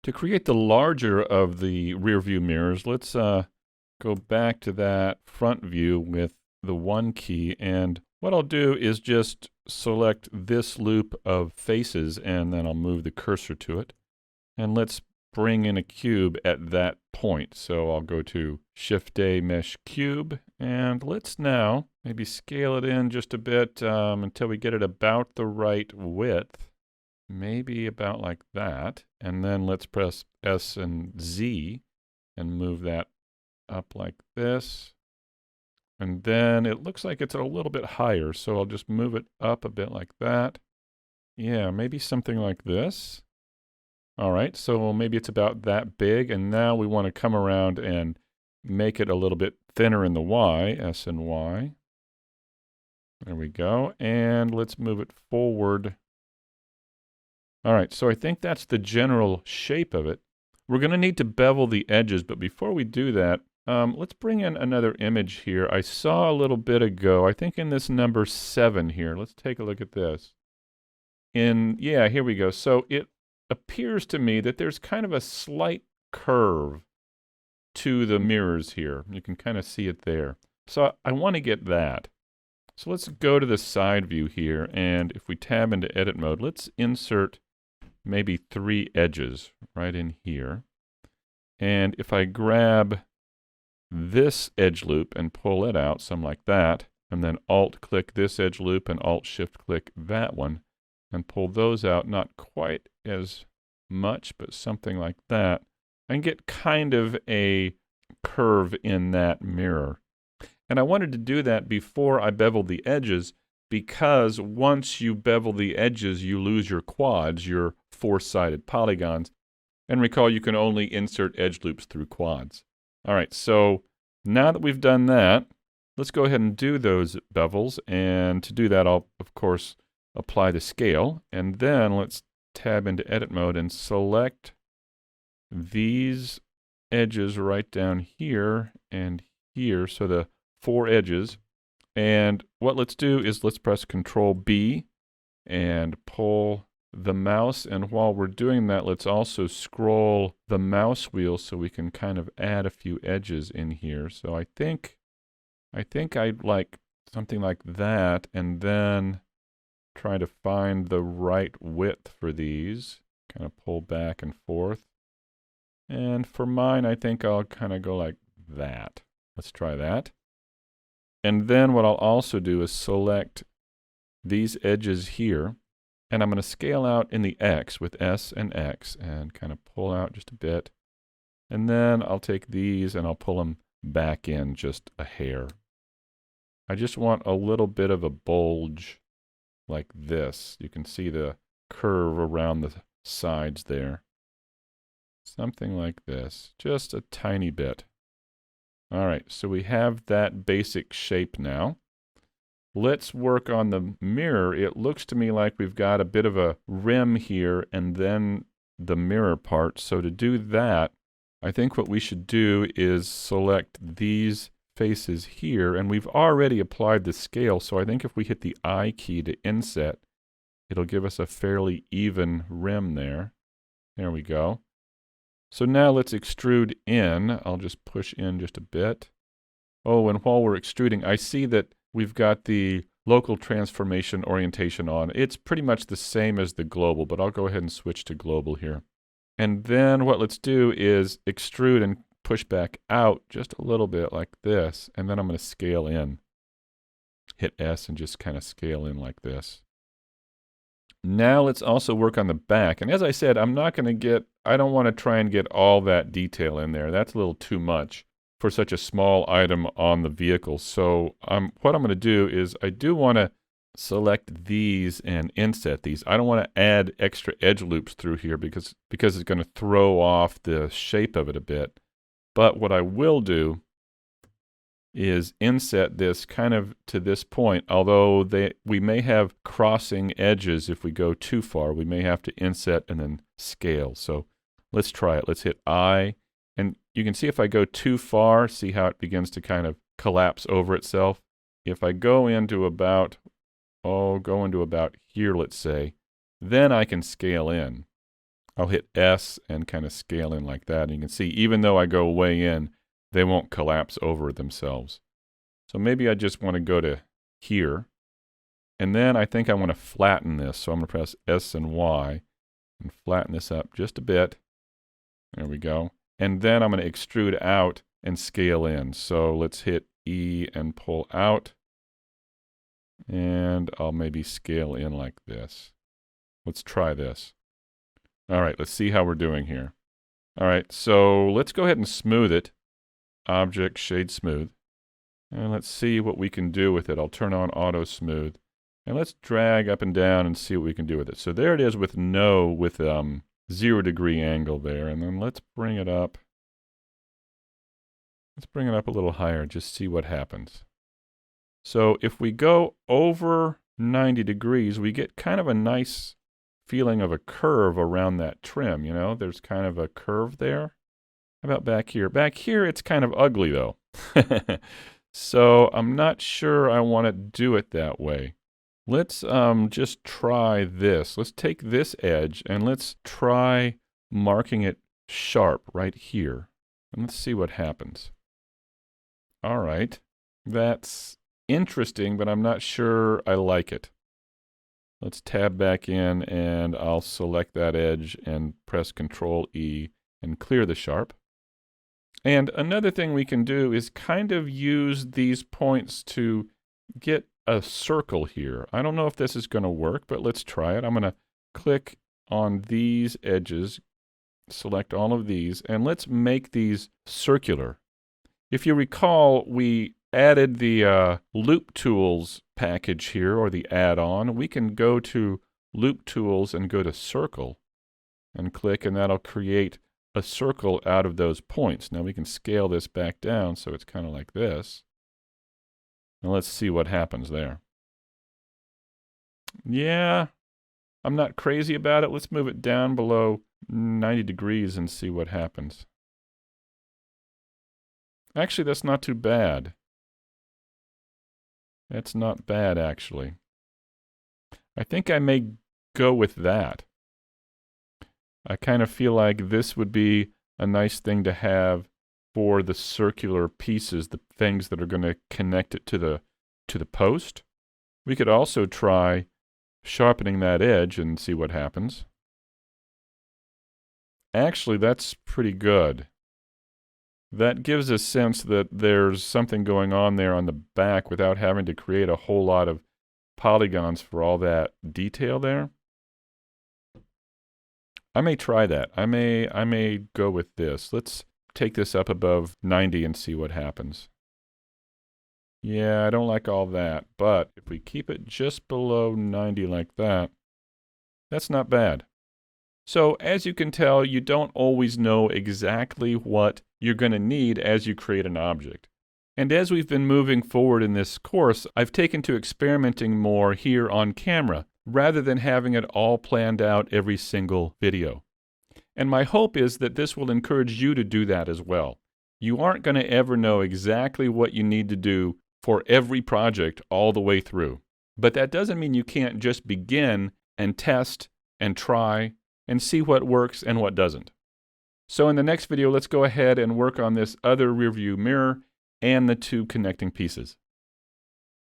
To create the larger of the rear view mirrors, let's go back to that front view with the 1 key. And what I'll do is just select this loop of faces, and then I'll move the cursor to it. And let's bring in a cube at that point. So I'll go to Shift-A, Mesh Cube, and let's now maybe scale it in just a bit until we get it about the right width. Maybe about like that. And then let's press S and Z and move that up like this. And then it looks like it's a little bit higher, so I'll just move it up a bit like that. Yeah, maybe something like this. All right, so maybe it's about that big, and now we want to come around and make it a little bit thinner in the Y, S and Y. There we go, and let's move it forward. All right, so I think that's the general shape of it. We're going to need to bevel the edges, but before we do that, let's bring in another image here. I saw a little bit ago, I think in this number 7 here. Let's take a look at this. Yeah, here we go. So it appears to me that there's kind of a slight curve to the mirrors here. You can kind of see it there. So I want to get that. So let's go to the side view here, and if we tab into edit mode, let's insert maybe 3 edges right in here. And if I grab this edge loop and pull it out, something like that, and then Alt-click this edge loop and Alt-Shift-click that one, and pull those out, not quite as much, but something like that, and get kind of a curve in that mirror. And I wanted to do that before I beveled the edges, because once you bevel the edges, you lose your quads, your 4-sided polygons. And recall, you can only insert edge loops through quads. All right, so now that we've done that, let's go ahead and do those bevels. And to do that, I'll, of course, apply the scale. And then let's tab into edit mode and select these edges right down here and here. So the 4 edges. And what let's do is let's press Control B and pull the mouse. And while we're doing that, let's also scroll the mouse wheel so we can kind of add a few edges in here. So I think I'd like something like that, and then try to find the right width for these. Kind of pull back and forth. And for mine, I think I'll kind of go like that. Let's try that. And then what I'll also do is select these edges here, and I'm going to scale out in the X with S and X and kind of pull out just a bit. And then I'll take these and I'll pull them back in just a hair. I just want a little bit of a bulge like this. You can see the curve around the sides there. Something like this, just a tiny bit. All right, so we have that basic shape now. Let's work on the mirror. It looks to me like we've got a bit of a rim here and then the mirror part. So to do that, I think what we should do is select these faces here, and we've already applied the scale. So I think if we hit the I key to inset, it'll give us a fairly even rim there. There we go. So now let's extrude in. I'll just push in just a bit. Oh, and while we're extruding, I see that we've got the local transformation orientation on. It's pretty much the same as the global, but I'll go ahead and switch to global here. And then what let's do is extrude and push back out just a little bit like this. And then I'm going to scale in. Hit S and just kind of scale in like this. Now let's also work on the back. And as I said, I don't want to try and get all that detail in there. That's a little too much for such a small item on the vehicle. So what I'm going to do is I do want to select these and inset these. I don't want to add extra edge loops through here because it's going to throw off the shape of it a bit. But what I will do is inset this kind of to this point, although we may have crossing edges if we go too far. We may have to inset and then scale. So let's try it. Let's hit I, and you can see if I go too far, see how it begins to kind of collapse over itself. If I go into about here, let's say, then I can scale in. I'll hit S and kind of scale in like that. And you can see, even though I go way in, they won't collapse over themselves. So maybe I just want to go to here. And then I think I want to flatten this. So I'm going to press S and Y and flatten this up just a bit. There we go. And then I'm going to extrude out and scale in. So let's hit E and pull out. And I'll maybe scale in like this. Let's try this. All right, let's see how we're doing here. All right, so let's go ahead and smooth it. Object, shade smooth. And let's see what we can do with it. I'll turn on auto smooth. And let's drag up and down and see what we can do with it. So there it is with 0 degree angle there. And then let's bring it up. Let's bring it up a little higher, just see what happens. So if we go over 90 degrees, we get kind of a nice feeling of a curve around that trim, you know? There's kind of a curve there. How about back here? Back here, it's kind of ugly, though. So I'm not sure I want to do it that way. Let's just try this. Let's take this edge, and let's try marking it sharp right here. And let's see what happens. All right. That's interesting, but I'm not sure I like it. Let's tab back in, and I'll select that edge and press Control E and clear the sharp. And another thing we can do is kind of use these points to get a circle here. I don't know if this is going to work, but let's try it. I'm going to click on these edges, select all of these, and let's make these circular. If you recall, we added the Loop Tools package here, or the add-on. We can go to Loop Tools and go to Circle and click, and that'll create a circle out of those points. Now we can scale this back down so it's kind of like this. And let's see what happens there. Yeah, I'm not crazy about it. Let's move it down below 90 degrees and see what happens. Actually, that's not too bad. That's not bad, actually. I think I may go with that. I kind of feel like this would be a nice thing to have for the circular pieces, the things that are going to connect it to the post. We could also try sharpening that edge and see what happens. Actually, that's pretty good. That gives a sense that there's something going on there on the back without having to create a whole lot of polygons for all that detail there. I may try that. I may go with this. Let's take this up above 90 and see what happens. Yeah, I don't like all that, but if we keep it just below 90 like that, that's not bad. So as you can tell, you don't always know exactly what you're going to need as you create an object. And as we've been moving forward in this course, I've taken to experimenting more here on camera, rather than having it all planned out every single video. And my hope is that this will encourage you to do that as well. You aren't going to ever know exactly what you need to do for every project all the way through. But that doesn't mean you can't just begin and test and try and see what works and what doesn't. So in the next video, let's go ahead and work on this other rearview mirror and the two connecting pieces.